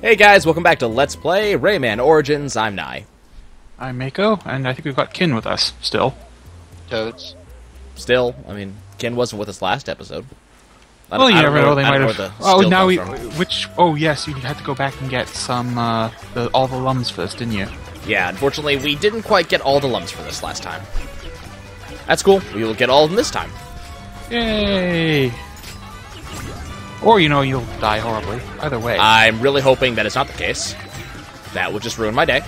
Hey guys, welcome back to Let's Play Rayman Origins. I'm Nye. I'm Mako, and I think we've got Kin with us still. Toads. Still, I mean, Ken wasn't with us last episode. Well, you never know. They might have. Oh, now we. From. Which? Oh, yes, you had to go back and get some all the lums for this, didn't you? Yeah, unfortunately, we didn't quite get all the lums for this last time. That's cool. We will get all of them this time. Yay! Or you'll die horribly. Either way. I'm really hoping that it's not the case. That would just ruin my day.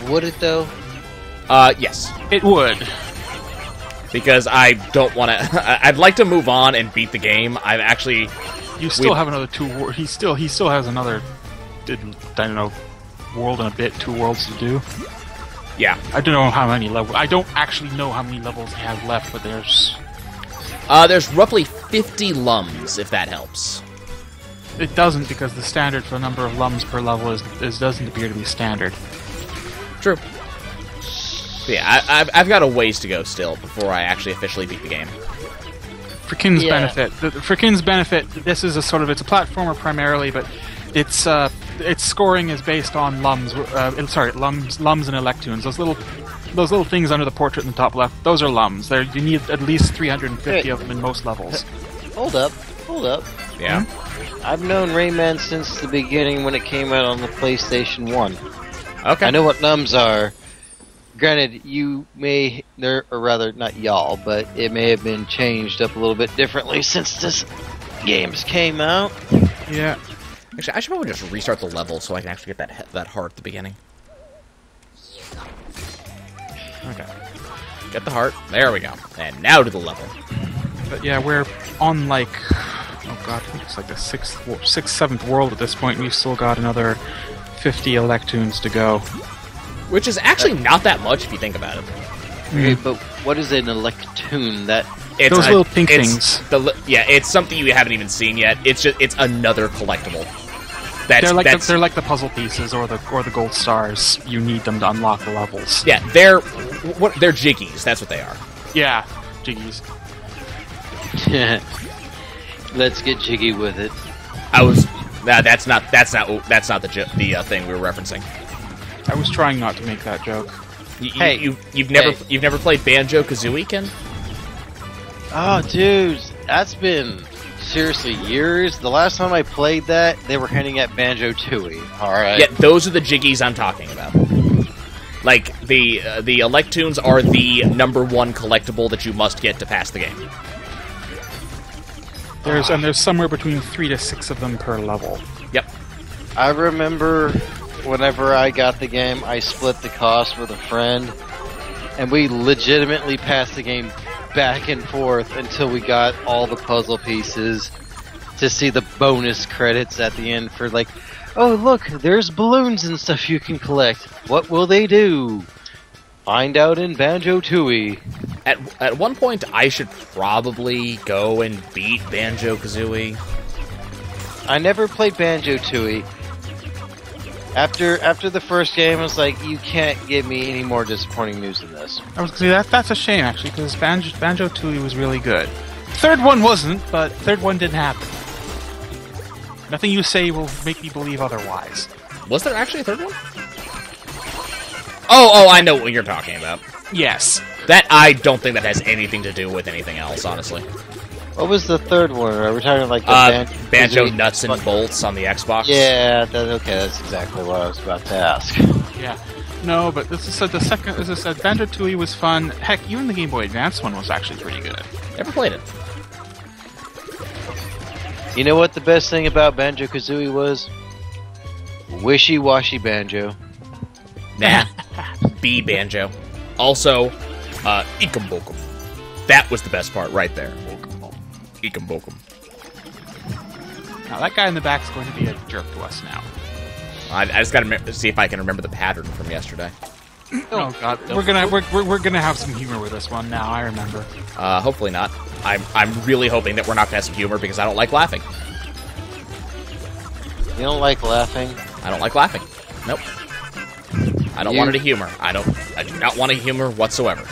Would it, though? Yes. It would. Because I don't want to... I'd like to move on and beat the game. I've actually... You still have another he still has another, I don't know, world and a bit, 2 worlds to do. Yeah. I don't know how many levels... I don't actually know how many levels he has left, but there's... There's roughly 50 lums, if that helps. It doesn't, because the standard for the number of lums per level doesn't appear to be standard. True. But yeah, I've got a ways to go still before I actually officially beat the game. For Kin's benefit, this is it's a platformer primarily, but its scoring is based on lums. Lums and electoons. Those little things under the portrait in the top left. Those are lums. You need at least 350 of them in most levels. Hold up. Yeah. I've known Rayman since the beginning when it came out on the PlayStation 1. Okay. I know what lums are. Granted, or rather, not y'all, but it may have been changed up a little bit differently since this games came out. Yeah. Actually, I should probably just restart the level so I can actually get that heart at the beginning. Okay. Get the heart. There we go. And now to the level. But yeah, we're on oh god, I think it's like the 6th, 7th world at this point, and we've still got another 50 electoons to go. Which is actually not that much if you think about it. Okay, but what is an electoon? It's those little pink things. It's something you haven't even seen yet. It's another collectible. They're like the puzzle pieces or the gold stars. You need them to unlock the levels. Yeah, they're jiggies. That's what they are. Yeah, jiggies. Let's get jiggy with it. That's not the thing we were referencing. I was trying not to make that joke. You've never played Banjo-Kazooie, Ken? Oh, dude, that's been seriously years. The last time I played that, they were hinting at Banjo-Tooie. All right. Yeah, those are the jiggies I'm talking about. Like the Electoons are the #1 collectible that you must get to pass the game. There's somewhere between 3 to 6 of them per level. Yep. I remember whenever I got the game, I split the cost with a friend, and we legitimately passed the game back and forth until we got all the puzzle pieces to see the bonus credits at the end for oh look, there's balloons and stuff you can collect. What will they do? Find out in Banjo-Tooie. At one point, I should probably go and beat Banjo-Kazooie. I never played Banjo-Tooie. After the first game, I was like, you can't give me any more disappointing news than this. I was gonna say that's a shame actually, because Banjo-Tooie was really good. Third one wasn't, but third one didn't happen. Nothing you say will make me believe otherwise. Was there actually a third one? Oh, I know what you're talking about. Yes. That I don't think that has anything to do with anything else, honestly. What was the third one? Are we talking Banjo Nuts and Bolts on the Xbox? Yeah, that's exactly what I was about to ask. Yeah. No, but as I said, Banjo-Tooie was fun. Heck, even the Game Boy Advance one was actually pretty good. Never played it. You know what the best thing about Banjo-Kazooie was? Wishy-washy Banjo. Nah. B Banjo. Also, Ikum Bokum. That was the best part right there. Ikum Bokum. Now that guy in the back's going to be a jerk to us now. I just gotta see if I can remember the pattern from yesterday. Oh god, we're gonna have some humor with this one now. I remember. Hopefully not. I'm really hoping that we're not gonna have some humor because I don't like laughing. You don't like laughing? I don't like laughing. Nope. I don't want any humor. I do not want any humor whatsoever.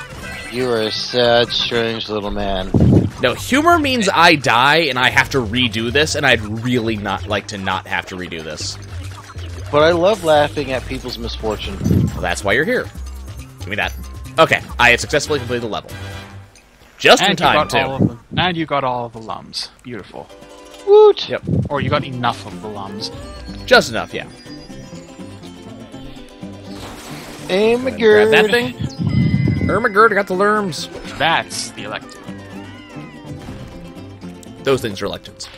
You are a sad, strange little man. No, humor means I die and I have to redo this, and I'd really not like to not have to redo this. But I love laughing at people's misfortune. Well, that's why you're here. Give me that. Okay, I have successfully completed the level. Just in time, too. And you got all of the lums. Beautiful. Woot! Yep. Or you got enough of the lums. Just enough, yeah. Grab that thing. Ermagerd, I got the lerms. That's the elected. Those things are electeds.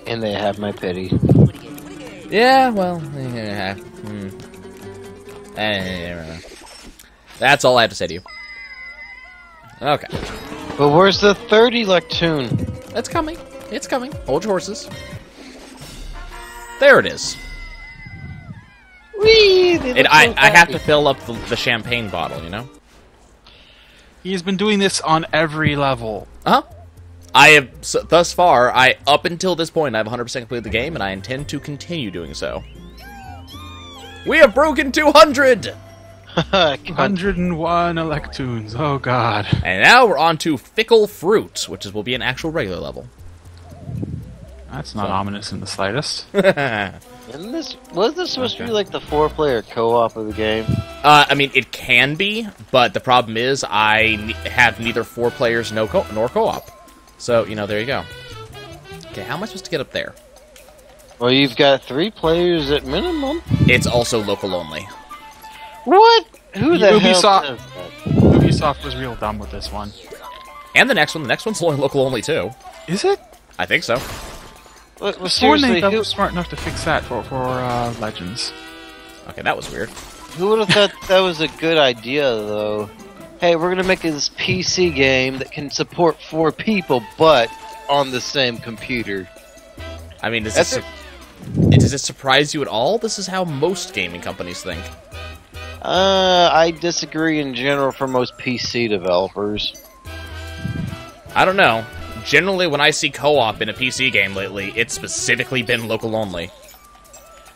And they have my pity. Yeah, well, that's all I have to say to you. Okay. But where's the 30 Lectoon? It's coming. It's coming. Hold your horses. There it is. Whee! And I have to fill up the champagne bottle, you know? He's been doing this on every level. Uh-huh. I have, thus far, up until this point, I've 100% completed the game, and I intend to continue doing so. We have broken 200! 101 Electoons, oh god. And now we're on to Fickle Fruit, which will be an actual regular level. That's not ominous in the slightest. Wasn't this supposed to be like the 4-player co-op of the game? I mean, it can be, but the problem is I have neither 4 players nor co-op. So, you know, there you go. Okay, how am I supposed to get up there? Well, you've got 3 players at minimum. It's also local only. What? Who the hell does that? Ubisoft was real dumb with this one. And the next one. The next one's only local only, too. Is it? I think so. Well, seriously, who was smart enough to fix that for Legends? Okay, that was weird. Who would have thought that was a good idea, though? Hey, we're gonna make this PC game that can support 4 people, but on the same computer. I mean, does it surprise you at all? This is how most gaming companies think. I disagree in general for most PC developers. I don't know. Generally, when I see co-op in a PC game lately, it's specifically been local only.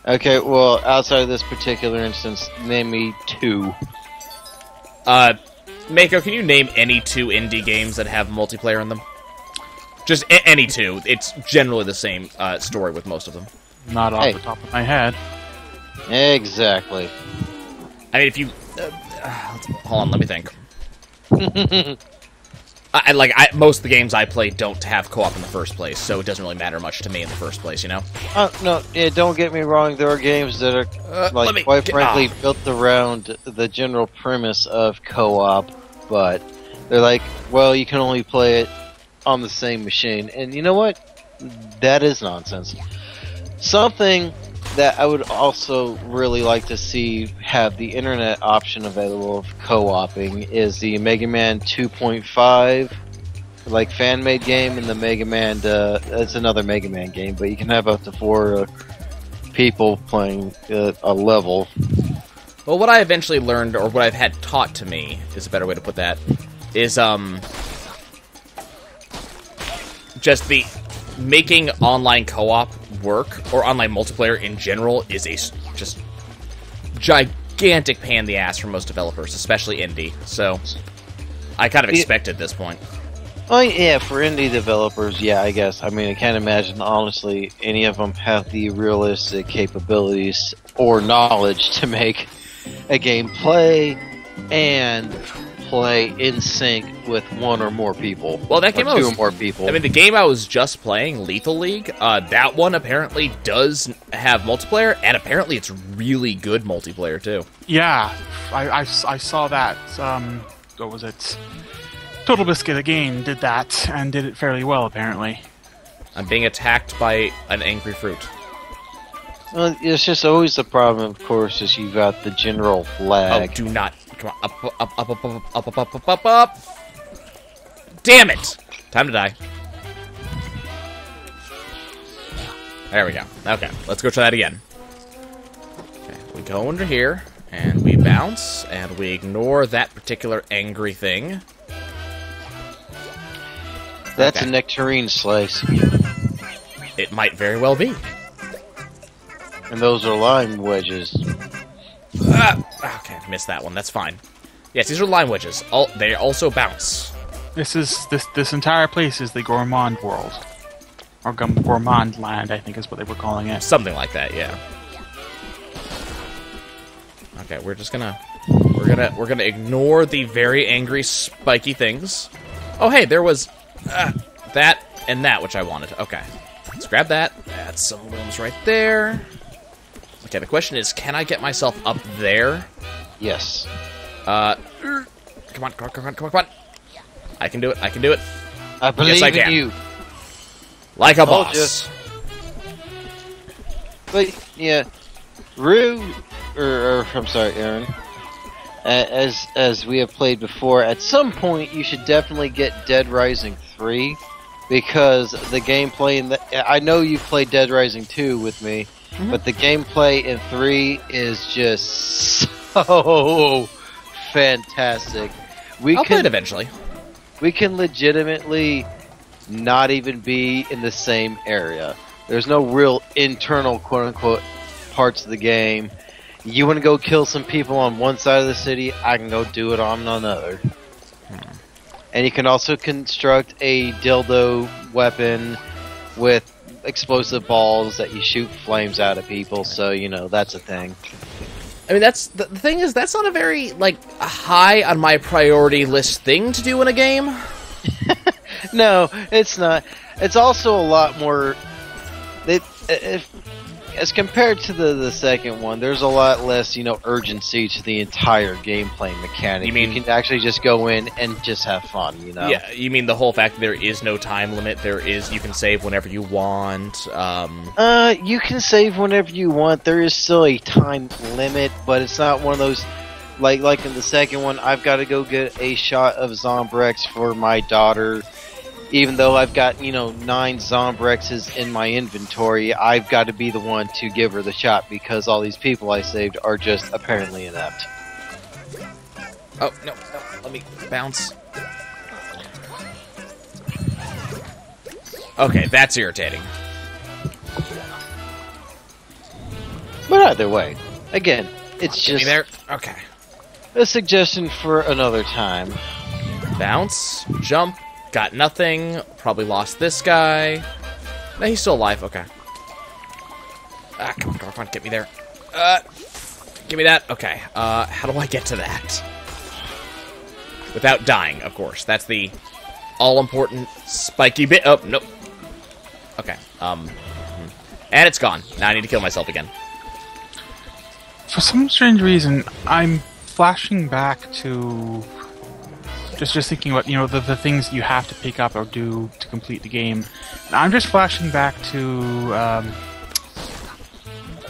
Okay, well, outside of this particular instance, name me 2. Mako, can you name any 2 indie games that have multiplayer in them? Just any 2. It's generally the same story with most of them. Not off the top of my head. Exactly. I mean, if you... hold on, let me think. Most of the games I play don't have co-op in the first place, so it doesn't really matter much to me in the first place, you know? No, yeah, don't get me wrong, there are games that are, quite frankly, built around the general premise of co-op, but they're like, well, you can only play it on the same machine, and you know what? That is nonsense. Something that I would also really like to see have the internet option available of co-oping is the Mega Man 2.5 fan-made game, and the Mega Man it's another Mega Man game, but you can have up to 4 people playing a level. Well, what I eventually learned, or what I've had taught to me, is a better way to put that, is just the making online co-op work, or online multiplayer in general, is a just gigantic pain in the ass for most developers, especially indie. So I kind of expect at this point. Oh yeah, for indie developers, yeah, I guess. I mean, I can't imagine, honestly, any of them have the realistic capabilities or knowledge to make a game play and play in sync with 1 or more people. Well, that game 2 or more people. I mean, the game I was just playing, Lethal League, that one apparently does have multiplayer, and apparently it's really good multiplayer too. Yeah, I saw that. What was it? Total Biscuit again did that, and did it fairly well, apparently. I'm being attacked by an angry fruit. Well, it's just always the problem, of course, is you've got the general lag. Oh, do not. Come on. Up. Damn it! Time to die. There we go. Okay, let's go try that again. Okay, we go under here, and we bounce, and we ignore that particular angry thing. That's a nectarine slice. It might very well be. And those are lime wedges. Okay, missed that one. That's fine. Yes, these are lime wedges. They also bounce. This entire place is the Gourmand world, or Gourmand land, I think is what they were calling it. Something like that, yeah. Okay, we're gonna ignore the very angry, spiky things. Oh, hey, there was that and that which I wanted. Okay, let's grab that. That's some rooms right there. Okay, the question is, can I get myself up there? Yes. Come on. I can do it. I believe I in can. you. Like a Told boss. But yeah, Rue, or I'm sorry, Aaron. As we have played before, at some point you should definitely get Dead Rising 3 because the gameplay in I know you played Dead Rising 2 with me, but the gameplay in 3 is just so fantastic. I'll play it eventually. We can legitimately not even be in the same area. There's no real internal quote-unquote parts of the game. You want to go kill some people on one side of the city, I can go do it on another. And you can also construct a dildo weapon with explosive balls that you shoot flames out of people, so, you know, that's a thing. I mean, that's the thing is, that's not a very, like, high on my priority list thing to do in a game. No, it's not. It's also a lot more... as compared to the second one, there's a lot less, you know, urgency to the entire gameplay mechanic. You mean you can actually just go in and just have fun, you know? Yeah, you mean the whole fact that there is no time limit, you can save whenever you want, You can save whenever you want. There is still a time limit, but it's not one of those... Like in the second one, I've got to go get a shot of Zombrexes for my daughter. Even though I've got, you know, 9 Zombrexes in my inventory, I've got to be the one to give her the shot because all these people I saved are just apparently inept. Oh, no, let me bounce. Okay, that's irritating. But either way, again, it's Get me just there. Okay. a suggestion for another time. Bounce, jump, got nothing, probably lost this guy. No, he's still alive, okay. Come on, get me there. Give me that, okay. How do I get to that? Without dying, of course. That's the all-important spiky bit. Oh, nope. Okay, and it's gone. Now I need to kill myself again. For some strange reason, I'm flashing back to just thinking about, you know, the things you have to pick up or do to complete the game. And I'm just flashing back to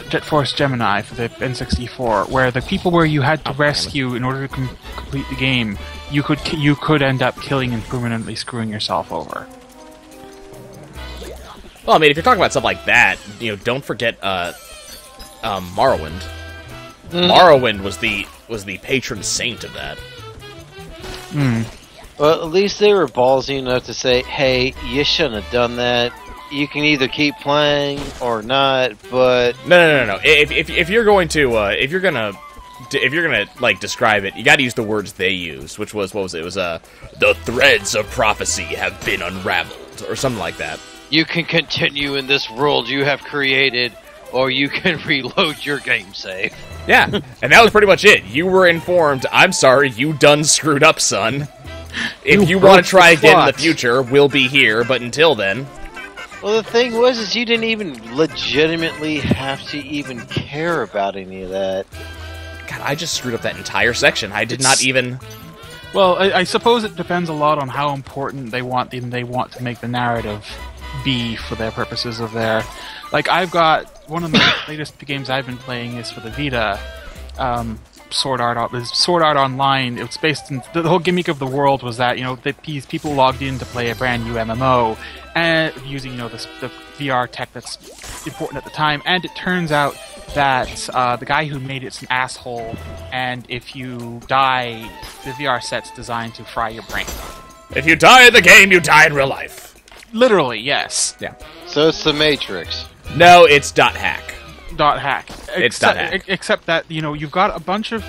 Jet Force Gemini for the N64, where the people where you had to rescue in order to complete the game, you could end up killing and permanently screwing yourself over. Well, I mean, if you're talking about stuff like that, you know, don't forget Morrowind. Morrowind was the patron saint of that. Well, at least they were ballsy enough to say, hey, you shouldn't have done that. You can either keep playing or not, but... No. If you're gonna like describe it, you gotta use the words they used, which was, what was it? It was, the threads of prophecy have been unraveled, or something like that. You can continue in this world you have created, or you can reload your game save. Yeah, and that was pretty much it. You were informed, I'm sorry, you done screwed up, son. If you want to try again in the future, we'll be here, but until then... Well, the thing was, is you didn't even legitimately have to even care about any of that. God, I just screwed up that entire section. I did not even... Well, I suppose it depends a lot on how important they want to make the narrative be for their purposes of their... Like, I've got... One of the latest games I've been playing is for the Vita, Sword Art Online. It's based in... The whole gimmick of the world was that, you know, these people logged in to play a brand new MMO, and using, you know, the VR tech that's important at the time, and it turns out that the guy who made it's an asshole, and if you die, the VR set's designed to fry your brain. If you die in the game, you die in real life. Literally, yes. Yeah. So it's the Matrix. No, it's .hack. .hack. It's .hack. Except that, you know, you've got a bunch of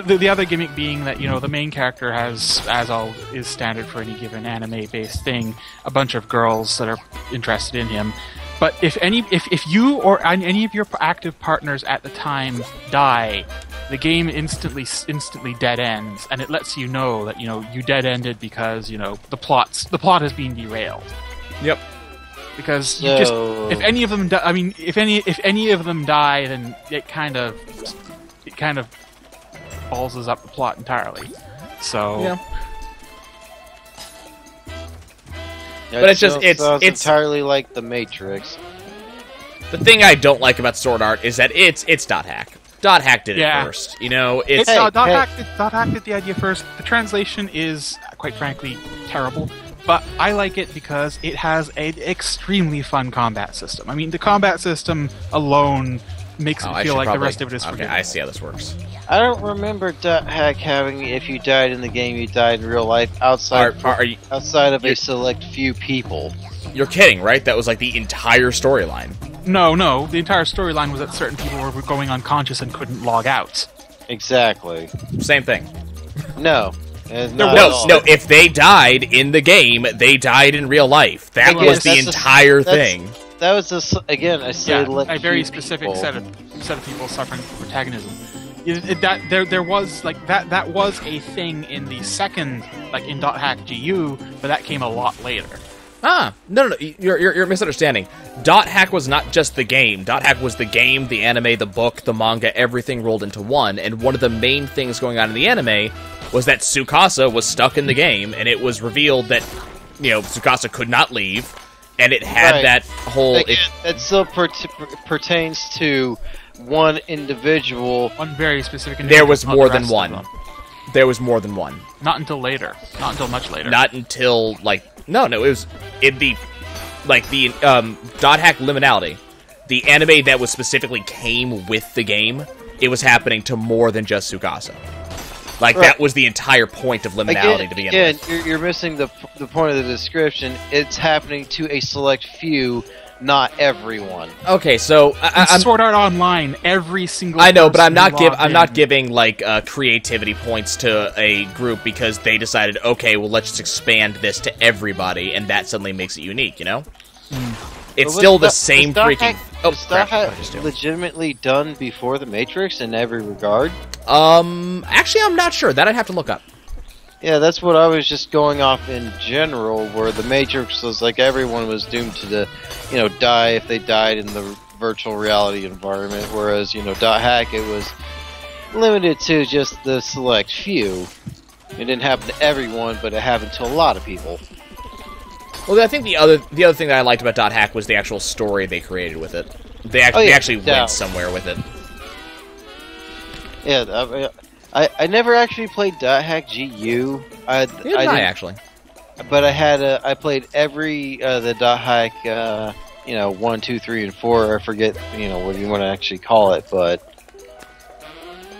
The other gimmick being that, the main character has, as all is standard for any given anime-based thing, a bunch of girls that are interested in him. But if you or any of your active partners at the time die, the game instantly dead ends, and it lets you know that you dead ended because the plot has been derailed. Yep. Because if any of them if any of them die, then it kind of ballses up the plot entirely. So yeah. But it's entirely like the Matrix. The thing I don't like about Sword Art is that it's Dot Hack. Dot Hack did it first. Dot Hack did the idea first. The translation is, quite frankly, terrible. But I like it because it has an extremely fun combat system. I mean, the combat system alone makes it feel like the rest of it is forgettable. Okay, I see how this works. I don't remember Dot Hack having, if you died in the game, you died in real life outside of a select few people. You're kidding, right? That was like the entire storyline. No. The entire storyline was that certain people were going unconscious and couldn't log out. Exactly. Same thing. No. No. If they died in the game, they died in real life. That was the entire thing. That was a very specific set of people suffering from protagonism. There was that was a thing in the second, in Dot Hack GU, but that came a lot later. No, you're misunderstanding. Dot Hack was not just the game. Dot Hack was the game, the anime, the book, the manga, everything rolled into one. And one of the main things going on in the anime was that Tsukasa was stuck in the game, and it was revealed that, Tsukasa could not leave, and it had that whole... It still pertains to one individual. One very specific individual. There was more than one. There was more than one. Not until later. Not until much later. Not until, No, it was in the Dot Hack Liminality, the anime that was specifically came with the game. It was happening to more than just Tsukasa. That was the entire point of Liminality to begin with. Again, you're missing the point of the description. It's happening to a select few, not everyone. Okay, so I'm Sword Art Online. Every single. I know, but I'm not giving creativity points to a group because they decided, okay, well, let's just expand this to everybody, and that suddenly makes it unique. It's still the same freaking. Was Dot Hack legitimately done before the Matrix in every regard? Actually, I'm not sure. That I'd have to look up. Yeah, that's what I was just going off in general, where the Matrix was everyone was doomed to die if they died in the virtual reality environment, whereas, Dot Hack, it was limited to just the select few. It didn't happen to everyone, but it happened to a lot of people. Well, I think the other thing that I liked about Dot Hack was the actual story they created with it. They actually went somewhere with it. Yeah, I never actually played Dot Hack GU. I actually. But I played every the Dot Hack 1, 2, 3, and 4. I forget what you want to actually call it, but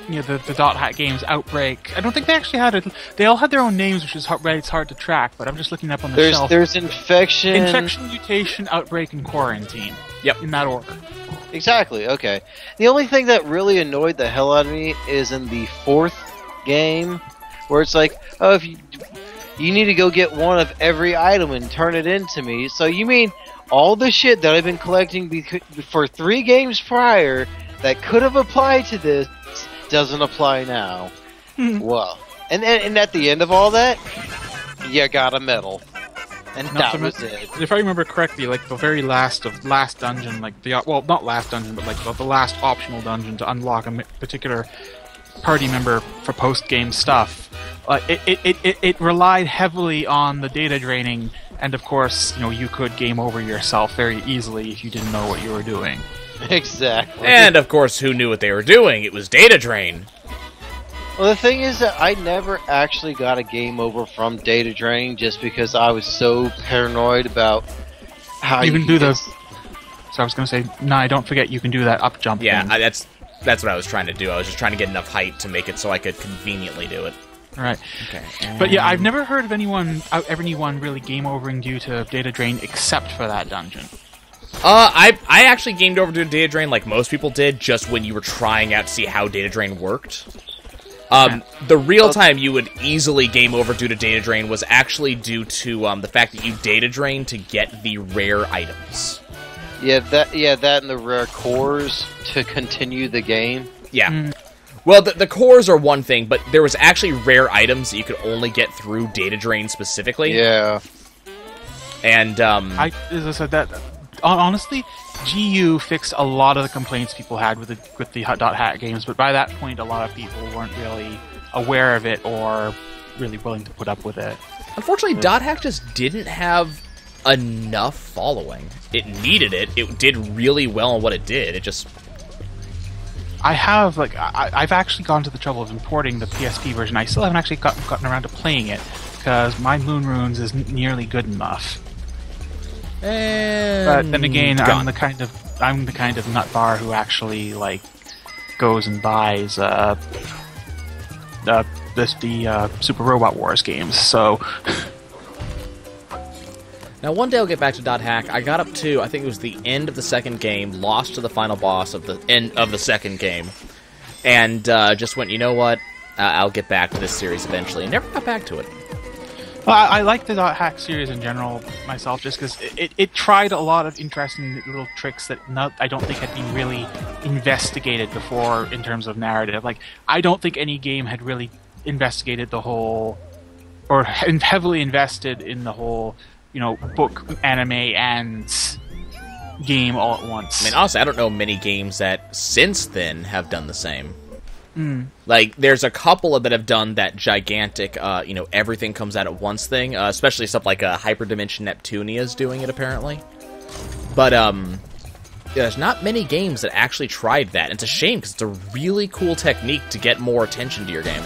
the Dot Hack games, Outbreak. I don't think they actually had it. They all had their own names, which is it's hard to track. But I'm just looking up on the shelf. There's Infection, Mutation, Outbreak, and Quarantine. Yep, in that order. Exactly. Okay. The only thing that really annoyed the hell out of me is in the fourth game, where it's if you need to go get one of every item and turn it into me. So you mean all the shit that I've been collecting for 3 games prior that could have applied to this doesn't apply now? Well, and at the end of all that, you got a medal. And that was it. If I remember correctly, the very last dungeon, not last dungeon, but the last optional dungeon to unlock a particular party member for post-game stuff, it relied heavily on the data draining, and of course, you could game over yourself very easily if you didn't know what you were doing. Exactly. And of course, who knew what they were doing? It was data drain. Well, the thing is that I never actually got a game over from data draining just because I was so paranoid about how you can do the... So I was going to say, don't forget you can do that up jump thing. That's what I was trying to do. I was just trying to get enough height to make it so I could conveniently do it. Right. Okay. But yeah, I've never heard of anyone really game overing due to data drain except for that dungeon. I actually gamed over to data drain like most people did, just when you were trying out to see how data drain worked. The real time you would easily game over due to data drain was actually due to the fact that you data drain to get the rare items. Yeah, that and the rare cores to continue the game. Yeah. Well, the cores are one thing, but there was actually rare items that you could only get through data drain specifically. Yeah. And as I said, that honestly, GU fixed a lot of the complaints people had with the .hack games, but by that point, a lot of people weren't really aware of it or really willing to put up with it. Unfortunately, .hack just didn't have enough following. It needed it. It did really well in what it did. It just... I've actually gone to the trouble of importing the PSP version. I still haven't actually gotten around to playing it because my Moon Runes isn't nearly good enough. But then again, I'm the kind of nut bar who actually goes and buys the Super Robot Wars games. So now one day I'll get back to .hack. I got up to, I think it was the end of the second game, lost to the final boss of the end of the second game, and just went, you know what? I'll get back to this series eventually, and never got back to it. Well, I like the .hack series in general myself, just because it tried a lot of interesting little tricks that I don't think had been really investigated before in terms of narrative. I don't think any game had really investigated the whole, or heavily invested in the whole, book, anime, and game all at once. I mean, honestly, I don't know many games that since then have done the same. There's a couple that have done that gigantic, everything comes out at once thing, especially stuff like Hyperdimension Neptunia is doing it, apparently. But, there's not many games that actually tried that. It's a shame, because it's a really cool technique to get more attention to your game.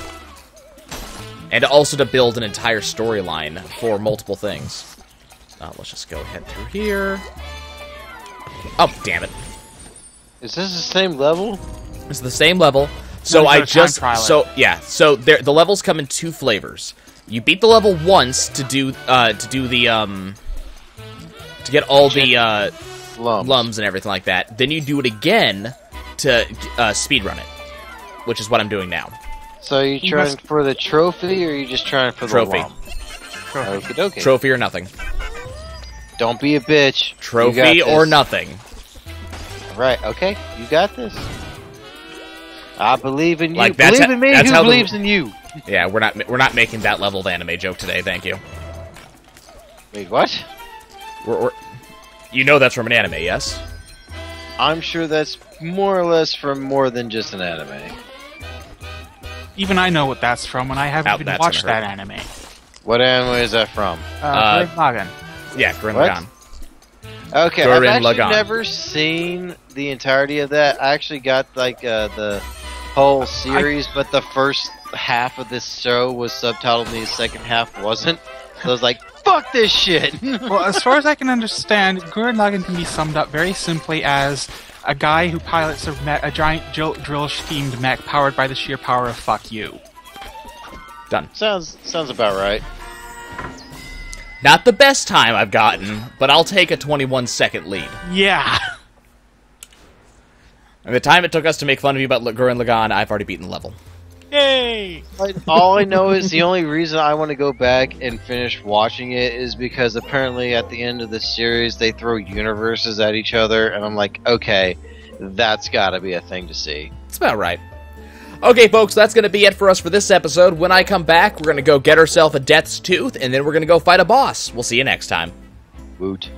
And also to build an entire storyline for multiple things. Let's just go ahead through here. Oh, damn it. Is this the same level? It's the same level. So the levels come in two flavors. You beat the level once to get all the lums and everything like that. Then you do it again to speedrun it, which is what I'm doing now. So are you trying for the trophy, or are you just trying for the trophy? Okie dokie. Trophy or nothing. Don't be a bitch. Trophy or nothing. Right. Okay. You got this. I believe in you. Believe in me. Who believes in you? Yeah, we're not making that level of anime joke today. Thank you. Wait, what? You know that's from an anime, yes? I'm sure that's more or less from more than just an anime. Even I know what that's from, and I haven't even watched that anime. What anime is that from? Gurren Lagann. Yeah, Gurren Lagann. Okay, I've actually never seen the entirety of that. I actually got the whole series, but the first half of this show was subtitled and the second half wasn't. So I was like, fuck this shit! Well, as far as I can understand, Gurren Lagann can be summed up very simply as a guy who pilots a giant drill-themed mech powered by the sheer power of fuck you. Done. Sounds about right. Not the best time I've gotten, but I'll take a 21-second lead. Yeah. And the time it took us to make fun of you about Gurren Lagann, I've already beaten the level. Yay! All I know is the only reason I want to go back and finish watching it is because apparently at the end of the series they throw universes at each other, and I'm like, okay, that's gotta be a thing to see. That's about right. Okay, folks, that's going to be it for us for this episode. When I come back, we're going to go get ourselves a Death's Tooth, and then we're going to go fight a boss. We'll see you next time. Woot.